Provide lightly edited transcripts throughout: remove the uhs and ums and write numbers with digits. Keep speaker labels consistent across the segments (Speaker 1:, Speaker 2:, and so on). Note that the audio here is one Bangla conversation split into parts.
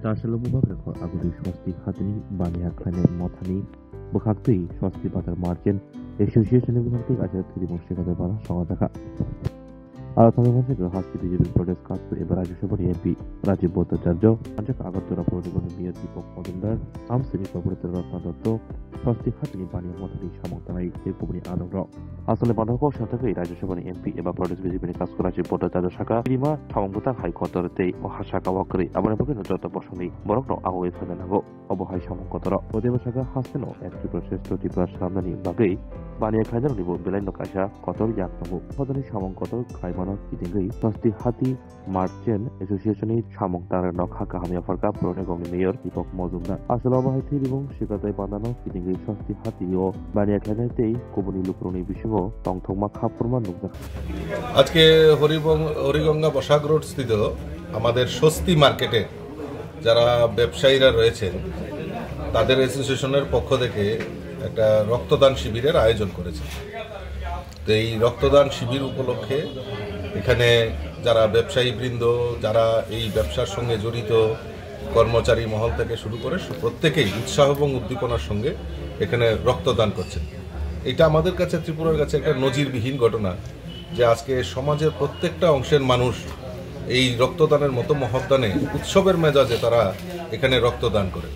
Speaker 1: Darshalo Mubakar Aguri Swasti Hatini Bania Kane Motani Bukhakti Swasti Batar Margin Association of Bukhakti Ajar Three Moshika Bana Sawadaka Alathamaka Hasti Digital Protest Cast to Ebaraj Shabari MP Raji Bota Jarjo Ajak Agatura Protocol Mia Deepak Modender Amsini Operator Rato Swasti Hatini Bania Motani Shamotanai Ekubni Adoro আসলে বান্ধব সাথে রাজ্যসভার এমপি এবার প্রদেশ বিজেপির কাজ করা রিপোর্টার তাদের শাখা প্রিমা থামঙ্গতা হাইকোর্টতে ও হাসাকা ওয়াকরি আবার বকেন যত বসনি বরং আওয়ে ফেলে নাগো অবহাই সমঙ্কতর ওদেব শাখা হাসতেন একটি শ্রেষ্ঠ ত্রিপুরার সামনানি বাগৈ বানিয়া খাইদার নিব বেলাইন কাশা কতল ইয়াক নগো পদনি সমঙ্কত খাইমানো কিদিঙ্গৈ সস্তি হাতি মার্চেন্ট এসোসিয়েশনের সামংতার নখা কাহামিয়া ফারকা প্রণেগমনি মেয়র দীপক মজুমদার আসলে অবহাই থি এবং শিকাতায় বাঁধানো কিদিঙ্গৈ সস্তি হাতি ও বানিয়া খাইনাইতেই কোবনি লুকরনি বিষয়
Speaker 2: আজকে হরিগঙ্গা বসাক রোড স্থিত আমাদের স্বস্তি মার্কেটে যারা ব্যবসায়ীরা রয়েছেন তাদের অ্যাসোসিয়েশনের পক্ষ থেকে একটা রক্তদান শিবিরের আয়োজন করেছে। তো এই রক্তদান শিবির উপলক্ষে এখানে যারা ব্যবসায়ী বৃন্দ, যারা এই ব্যবসার সঙ্গে জড়িত কর্মচারী মহল থেকে শুরু করে প্রত্যেকেই উৎসাহ এবং উদ্দীপনার সঙ্গে এখানে রক্তদান করছেন। এটা আমাদের কাছে ত্রিপুরার কাছে একটা নজিরবিহীন ঘটনা যে আজকে সমাজের প্রত্যেকটা অংশের মানুষ এই রক্তদানের মতো মহৎদানে উৎসবের মেজাজে তারা এখানে রক্তদান করে।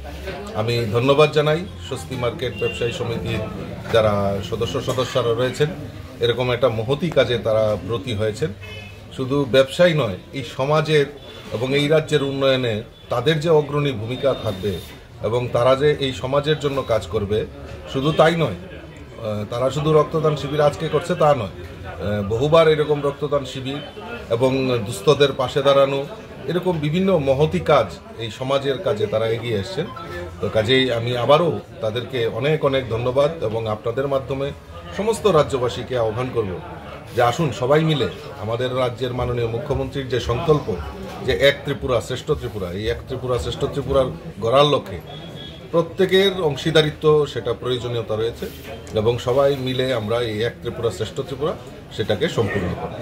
Speaker 2: আমি ধন্যবাদ জানাই স্বস্তি মার্কেট ব্যবসায়ী সমিতির যারা সদস্যরা রয়েছেন, এরকম একটা মহতী কাজে তারা ব্রতী হয়েছেন। শুধু ব্যবসায়ী নয়, এই সমাজের এবং এই রাজ্যের উন্নয়নে তাদের যে অগ্রণী ভূমিকা থাকবে এবং তারা যে এই সমাজের জন্য কাজ করবে, শুধু তাই নয়, তারা শুধু রক্তদান শিবির আজকে করছে তা নয়, বহুবার এরকম রক্তদান শিবির এবং দুস্থদের পাশে দাঁড়ানো, এরকম বিভিন্ন মহতী কাজ এই সমাজের কাজে তারা এগিয়ে এসছেন। তো কাজেই আমি আবারও তাদেরকে অনেক অনেক ধন্যবাদ এবং আপনাদের মাধ্যমে সমস্ত রাজ্যবাসীকে আহ্বান করব যে আসুন সবাই মিলে আমাদের রাজ্যের মাননীয় মুখ্যমন্ত্রীর যে সংকল্প যে এক ত্রিপুরা শ্রেষ্ঠ ত্রিপুরা, এই এক ত্রিপুরা শ্রেষ্ঠ ত্রিপুরার গড়ার লক্ষ্যে প্রত্যেকের অংশীদারিত্ব সেটা প্রয়োজনীয়তা রয়েছে এবং সবাই মিলে আমরা এই এক ত্রিপুরা শ্রেষ্ঠ ত্রিপুরা সেটাকে সম্পূর্ণ করব।